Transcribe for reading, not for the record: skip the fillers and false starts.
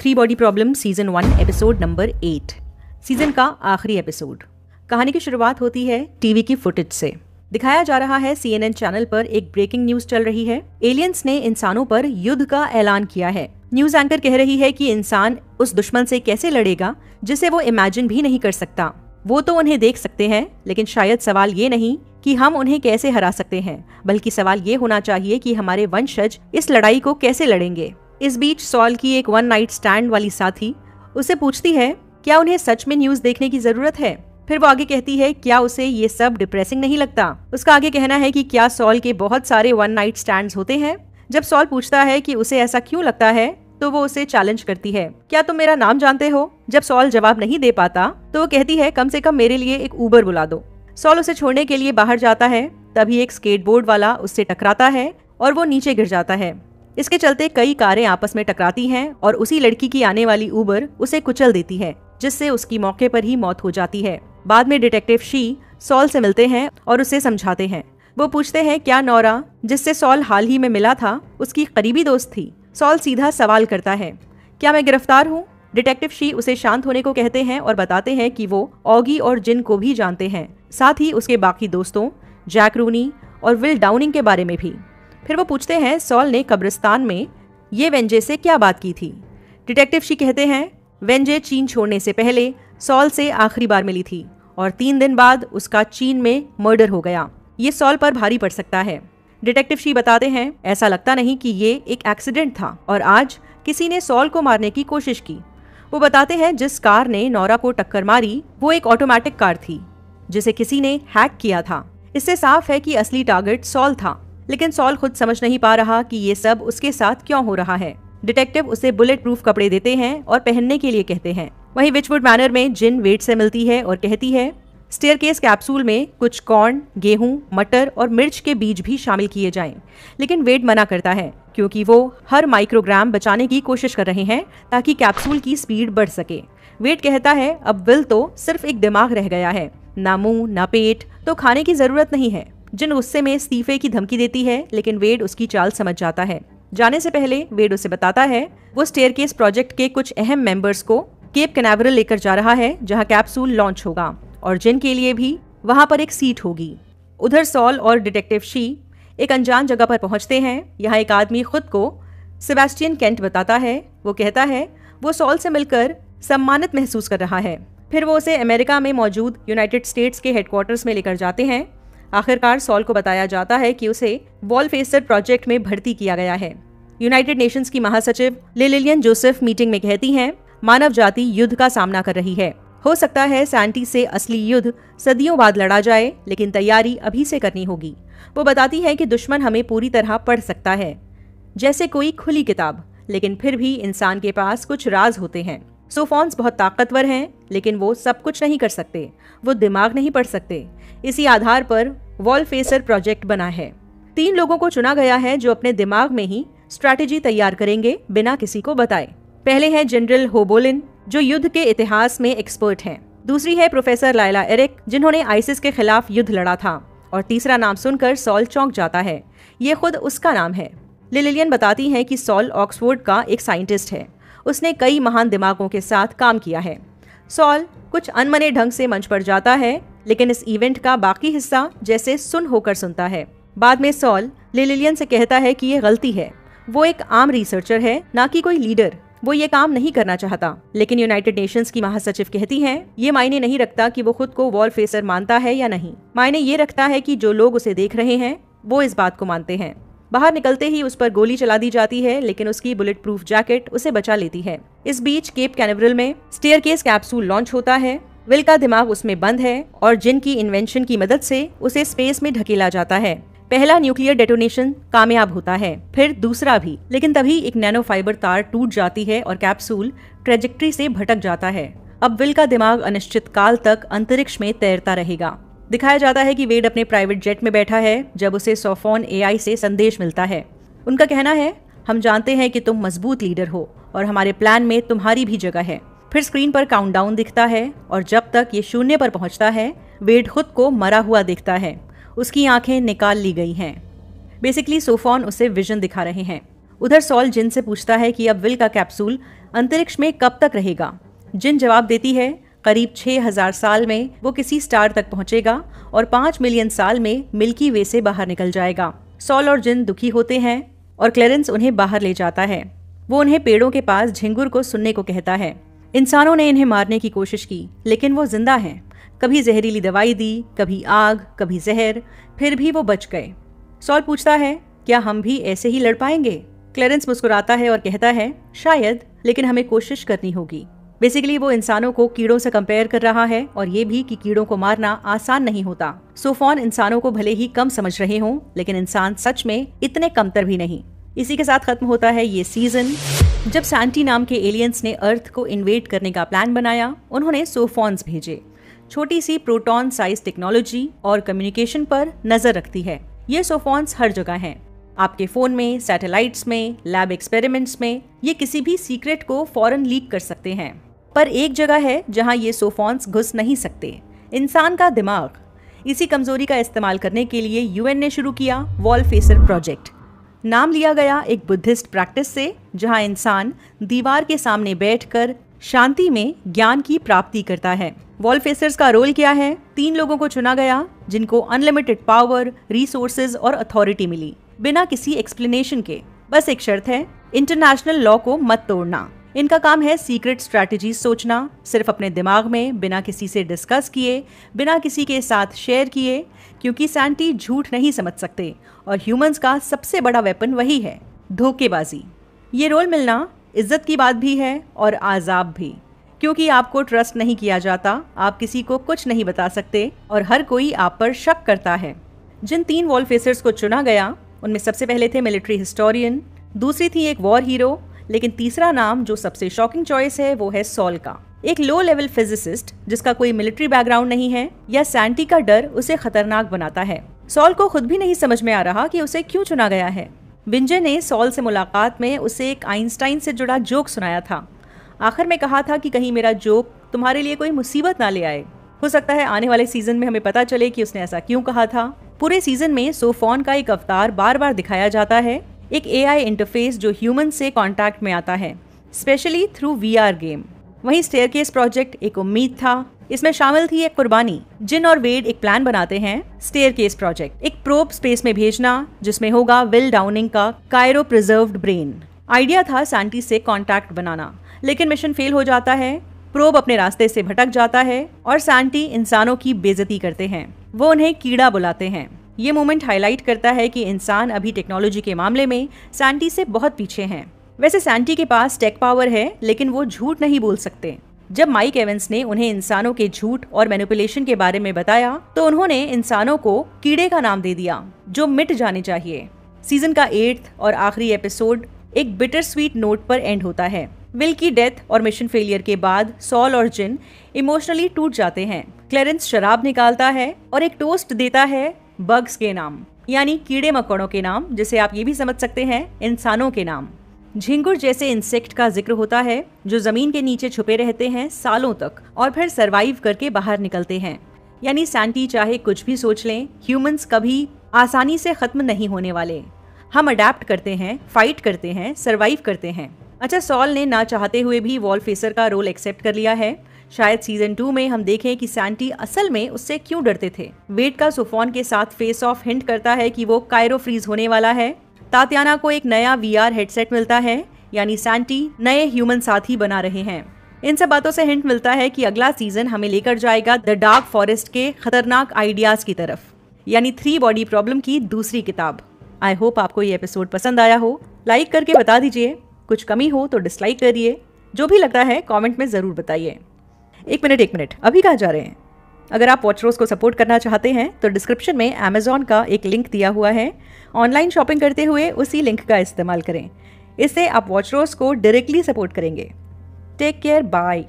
3 body problem season 1 episode number 8, season का आखिरी episode. कहानी की शुरुआत होती है टीवी की फुटेज से। दिखाया जा रहा है CNN चैनल पर एक ब्रेकिंग न्यूज चल रही है। एलियंस ने इंसानों पर युद्ध का ऐलान किया है। न्यूज एंकर कह रही है कि इंसान उस दुश्मन से कैसे लड़ेगा जिसे वो इमेजिन भी नहीं कर सकता। वो तो उन्हें देख सकते हैं, लेकिन शायद सवाल ये नहीं कि हम उन्हें कैसे हरा सकते हैं, बल्कि सवाल ये होना चाहिए कि हमारे वंशज इस लड़ाई को कैसे लड़ेंगे। इस बीच सॉल की एक 1 नाइट स्टैंड वाली साथी उसे पूछती है क्या उन्हें सच में न्यूज देखने की जरूरत है। फिर वो आगे कहती है क्या उसे ये सब डिप्रेसिंग नहीं लगता। उसका आगे कहना है कि क्या सॉल के बहुत सारे 1 नाइट स्टैंड्स होते हैं। जब सॉल पूछता है कि उसे ऐसा क्यों लगता है तो वो उसे चैलेंज करती है, क्या तुम मेरा नाम जानते हो। जब सॉल जवाब नहीं दे पाता तो वो कहती है कम से कम मेरे लिए एक उबर बुला दो। सॉल उसे छोड़ने के लिए बाहर जाता है, तभी एक स्केटबोर्ड वाला उससे टकराता है और वो नीचे गिर जाता है। इसके चलते कई कारें आपस में टकराती हैं और उसी लड़की की आने वाली उबर उसे कुचल देती है, जिससे उसकी मौके पर ही मौत हो जाती है। बाद में डिटेक्टिव शी सॉल से मिलते हैं और उसे समझाते हैं। वो पूछते हैं क्या नोरा, जिससे सॉल हाल ही में मिला था, उसकी करीबी दोस्त थी। सॉल सीधा सवाल करता है क्या मैं गिरफ्तार हूँ। डिटेक्टिव शी उसे शांत होने को कहते हैं और बताते हैं कि वो ऑगी और जिन को भी जानते हैं, साथ ही उसके बाकी दोस्तों जैक रूनी और विल डाउनिंग के बारे में भी। फिर वो पूछते हैं सॉल ने कब्रिस्तान में ये वेंजे से क्या बात की थी। डिटेक्टिव शी कहते हैं वेंजे चीन छोड़ने से पहले सॉल से आखिरी बार मिली थी और 3 दिन बाद उसका चीन में मर्डर हो गया। ये सॉल पर भारी पड़ सकता है। डिटेक्टिव शी बताते हैं ऐसा लगता नहीं कि ये एक एक्सीडेंट था और आज किसी ने सॉल को मारने की कोशिश की। वो बताते हैं जिस कार ने नोरा को टक्कर मारी वो एक ऑटोमेटिक कार थी जिसे किसी ने हैक किया था। इससे साफ है कि असली टारगेट सॉल था, लेकिन सॉल खुद समझ नहीं पा रहा कि ये सब उसके साथ क्यों हो रहा है। डिटेक्टिव उसे बुलेट प्रूफ कपड़े देते हैं और पहनने के लिए कहते हैं। वहीं विचवुड मैनर में जिन वेड से मिलती है और कहती है स्टेयरकेस कैप्सूल में कुछ कॉर्न, गेहूं, मटर और मिर्च के बीज भी शामिल किए जाएं, लेकिन वेड मना करता है क्योंकि वो हर माइक्रोग्राम बचाने की कोशिश कर रहे हैं ताकि कैप्सूल की स्पीड बढ़ सके। वेड कहता है अब विल तो सिर्फ एक दिमाग रह गया है, ना मुंह ना पेट, तो खाने की जरूरत नहीं है। जिन गुस्से में इस्तीफे की धमकी देती है, लेकिन वेड उसकी चाल समझ जाता है। जाने से पहले वेड उसे बताता है वो स्टेयरकेस प्रोजेक्ट के कुछ अहम मेंबर्स को केप कैनावरल लेकर जा रहा है जहां कैप्सूल लॉन्च होगा और जिन के लिए भी वहां पर एक सीट होगी। उधर सॉल और डिटेक्टिव शी एक अनजान जगह पर पहुंचते हैं। यहाँ एक आदमी खुद को सेबेस्टियन केंट बताता है। वो कहता है वो सॉल से मिलकर सम्मानित महसूस कर रहा है। फिर वो उसे अमेरिका में मौजूद यूनाइटेड स्टेट्स के हेडक्वार्टर्स में लेकर जाते हैं। आखिरकार सॉल को बताया जाता है कि उसे वॉलफेसर प्रोजेक्ट में भर्ती किया गया है। यूनाइटेड नेशंस की महासचिव लिलियन जोसेफ मीटिंग में कहती हैं मानव जाति युद्ध का सामना कर रही है। हो सकता है सैंटी से असली युद्ध सदियों बाद लड़ा जाए, लेकिन तैयारी अभी से करनी होगी। वो बताती है कि दुश्मन हमें पूरी तरह पढ़ सकता है जैसे कोई खुली किताब, लेकिन फिर भी इंसान के पास कुछ राज होते हैं। सोफॉन्स बहुत ताकतवर हैं, लेकिन वो सब कुछ नहीं कर सकते। वो दिमाग नहीं पढ़ सकते। इसी आधार पर वॉलफेसर प्रोजेक्ट बना है। 3 लोगों को चुना गया है जो अपने दिमाग में ही स्ट्रैटेजी तैयार करेंगे बिना किसी को बताए। पहले है जनरल होबोलिन जो युद्ध के इतिहास में एक्सपर्ट हैं। दूसरी है प्रोफेसर लायला एरिक जिन्होंने आइसिस के खिलाफ युद्ध लड़ा था। और तीसरा नाम सुनकर सॉल चौंक जाता है, ये खुद उसका नाम है। लिलियन बताती है कि सॉल ऑक्सफोर्ड का एक साइंटिस्ट है। उसने कई महान दिमागों के साथ काम किया है। सॉल कुछ अनमने ढंग से मंच पर जाता है, लेकिन इस इवेंट का बाकी हिस्सा जैसे सुन होकर सुनता है। बाद में सॉल लिलियन से कहता है कि ये गलती है। वो एक आम रिसर्चर है, ना कि कोई लीडर। वो ये काम नहीं करना चाहता। लेकिन यूनाइटेड नेशंस की महासचिव कहती हैं ये मायने नहीं रखता कि वो खुद को वॉलफेसर मानता है या नहीं। मायने ये रखता है कि जो लोग उसे देख रहे हैं वो इस बात को मानते हैं। बाहर निकलते ही उस पर गोली चला दी जाती है, लेकिन उसकी बुलेट प्रूफ जैकेट उसे बचा लेती है। इस बीच केप कैनावरल में स्टेयरकेस कैप्सूल लॉन्च होता है। विल का दिमाग उसमें बंद है और जिन की इन्वेंशन की मदद से उसे स्पेस में ढकेला जाता है। पहला न्यूक्लियर डेटोनेशन कामयाब होता है, फिर दूसरा भी, लेकिन तभी एक नैनो फाइबर तार टूट जाती है और कैप्सूल ट्रेजेक्ट्री से भटक जाता है। अब विल का दिमाग अनिश्चित काल तक अंतरिक्ष में तैरता रहेगा। दिखाया जाता है कि वेड अपने प्राइवेट जेट में बैठा है जब उसे सोफॉन AI से संदेश मिलता है। उनका कहना है हम जानते हैं कि तुम मजबूत लीडर हो और हमारे प्लान में तुम्हारी भी जगह है। फिर स्क्रीन पर काउंटडाउन दिखता है और जब तक ये 0 पर पहुंचता है वेड खुद को मरा हुआ दिखता है। उसकी आंखें निकाल ली गई हैं। बेसिकली सोफॉन उसे विजन दिखा रहे हैं। उधर सॉल जिन से पूछता है कि अब विल का कैप्सूल अंतरिक्ष में कब तक रहेगा। जिन जवाब देती है करीब 6000 साल में वो किसी स्टार तक पहुंचेगा और 5 मिलियन साल में मिल्की वे से बाहर निकल जाएगा। सॉल और जिन दुखी होते हैं और क्लेरेंस उन्हें बाहर ले जाता है। वो उन्हें पेड़ों के पास झिंगुर को सुनने को कहता है। इंसानों ने इन्हें मारने की कोशिश की, लेकिन वो जिंदा हैं। कभी जहरीली दवाई दी, कभी आग, कभी जहर, फिर भी वो बच गए। सॉल पूछता है, क्या हम भी ऐसे ही लड़ पाएंगे? क्लेरेंस मुस्कुराता है और कहता है, शायद, लेकिन हमें कोशिश करनी होगी। बेसिकली वो इंसानों को कीड़ों से कंपेयर कर रहा है और ये भी कि कीड़ों को मारना आसान नहीं होता। सोफॉन इंसानों को भले ही कम समझ रहे हों, लेकिन इंसान सच में इतने कमतर भी नहीं। इसी के साथ खत्म होता है ये सीजन। जब सैंटी नाम के एलियंस ने अर्थ को इन्वेड करने का प्लान बनाया, उन्होंने सोफॉन्स भेजे। छोटी सी प्रोटॉन साइज टेक्नोलॉजी और कम्युनिकेशन पर नजर रखती है। ये सोफॉन्स हर जगह हैं, आपके फोन में, सैटेलाइट्स में, लैब एक्सपेरिमेंट्स में। ये किसी भी सीक्रेट को फौरन लीक कर सकते हैं। पर एक जगह है जहां ये सोफॉन्स घुस नहीं सकते, इंसान का दिमाग। इसी कमजोरी का इस्तेमाल करने के लिए यूएन ने शुरू किया वॉलफेसर प्रोजेक्ट। नाम लिया गया एक बुद्धिस्ट प्रैक्टिस से, जहां इंसान दीवार के सामने बैठकर शांति में ज्ञान की प्राप्ति करता है। वॉलफेसर्स का रोल क्या है? 3 लोगों को चुना गया जिनको अनलिमिटेड पावर, रिसोर्सेज और अथॉरिटी मिली, बिना किसी एक्सप्लेनेशन के। बस एक शर्त है, इंटरनेशनल लॉ को मत तोड़ना। इनका काम है सीक्रेट स्ट्रैटेजी सोचना, सिर्फ अपने दिमाग में, बिना किसी से डिस्कस किए, बिना किसी के साथ शेयर किए, क्योंकि सैंटी झूठ नहीं समझ सकते और ह्यूमंस का सबसे बड़ा वेपन वही है, धोखेबाजी। ये रोल मिलना इज्जत की बात भी है और आजाब भी, क्योंकि आपको ट्रस्ट नहीं किया जाता, आप किसी को कुछ नहीं बता सकते और हर कोई आप पर शक करता है। जिन 3 वॉलफेसर्स को चुना गया, उनमें सबसे पहले थे मिलिट्री हिस्टोरियन, दूसरी थी एक वॉर हीरो, लेकिन तीसरा नाम जो सबसे शॉकिंग चॉइस है वो है सॉल का, एक लो लेवल फिजिसिस्ट जिसका कोई मिलिट्री बैकग्राउंड नहीं है या सैंटी का डर उसे खतरनाक बनाता है। सॉल को खुद भी नहीं समझ में आ रहा कि उसे क्यों चुना गया है। विंजय ने सॉल से मुलाकात में उसे एक आइंस्टाइन से जुड़ा जोक सुनाया था। आखिर में कहा था कि कहीं मेरा जोक तुम्हारे लिए कोई मुसीबत ना ले आए। हो सकता है आने वाले सीजन में हमें पता चले कि उसने ऐसा क्यों कहा था। पूरे सीजन में सोफॉन का एक अवतार बार बार दिखाया जाता है, एक एआई इंटरफेस जो ह्यूमन से कांटेक्ट में आता है, स्पेशली थ्रू वीआर गेम। वहीं स्टेयरकेस प्रोजेक्ट एक उम्मीद था, इसमें शामिल थी एक कुर्बानी। जिन और वेड एक प्लान बनाते हैं, स्टेयरकेस प्रोजेक्ट, एक प्रोब स्पेस में भेजना जिसमें होगा विल डाउनिंग का कायरो प्रिजर्व्ड ब्रेन। आइडिया था सैंटी से कांटेक्ट बनाना, लेकिन मिशन फेल हो जाता है। प्रोब अपने रास्ते से भटक जाता है और सैंटी इंसानों की बेइज्जती करते हैं। वो उन्हें कीड़ा बुलाते हैं। ये मोमेंट हाईलाइट करता है कि इंसान अभी टेक्नोलॉजी के मामले में सैंटी से बहुत पीछे हैं। वैसे सैंटी के पास टेक पावर है, लेकिन वो झूठ नहीं बोल सकते। जब माइक एवंस ने उन्हें इंसानों के झूठ और मैनिपुलेशन के बारे में बताया, तो उन्होंने इंसानों को कीड़े का नाम दे दिया जो मिट जाने चाहिए। सीजन का 8th और आखिरी एपिसोड एक बिटर स्वीट नोट पर एंड होता है। विल की डेथ और मिशन फेलियर के बाद सॉल और जिन इमोशनली टूट जाते हैं। क्लेरेंस शराब निकालता है और एक टोस्ट देता है बग्स के नाम, यानी कीड़े मकोड़ों के नाम, जिसे आप ये भी समझ सकते हैं इंसानों के नाम। झिंगुर जैसे इंसेक्ट का जिक्र होता है जो जमीन के नीचे छुपे रहते हैं सालों तक और फिर सरवाइव करके बाहर निकलते हैं। यानी सैंटी चाहे कुछ भी सोच लें, ह्यूमंस कभी आसानी से खत्म नहीं होने वाले। हम अडेप्ट करते हैं, फाइट करते हैं, सरवाइव करते हैं। अच्छा, सॉल ने ना चाहते हुए भी वॉलफेसर का रोल एक्सेप्ट कर लिया है। शायद सीजन 2 में हम देखें कि सैंटी असल में उससे क्यों डरते थे। वेड का सोफॉन के साथ फेस ऑफ हिंट करता है कि वो कायरो फ्रीज होने वाला है। तातियाना को एक नया वीआर हेडसेट मिलता है, यानी सैंटी नए ह्यूमन साथी बना रहे हैं। इन सब बातों से हिंट मिलता है कि अगला सीजन हमें लेकर जाएगा द डार्क फॉरेस्ट के खतरनाक आइडियाज की तरफ, यानी 3 बॉडी प्रॉब्लम की दूसरी किताब। आई होप आपको ये एपिसोड पसंद आया हो। लाइक करके बता दीजिए, कुछ कमी हो तो डिसलाइक करिए। जो भी लगता है कमेंट में ज़रूर बताइए। एक मिनट, अभी कहाँ जा रहे हैं? अगर आप वॉचरोज को सपोर्ट करना चाहते हैं तो डिस्क्रिप्शन में अमेजॉन का एक लिंक दिया हुआ है। ऑनलाइन शॉपिंग करते हुए उसी लिंक का इस्तेमाल करें। इससे आप वॉचरोज को डायरेक्टली सपोर्ट करेंगे। Take care, bye.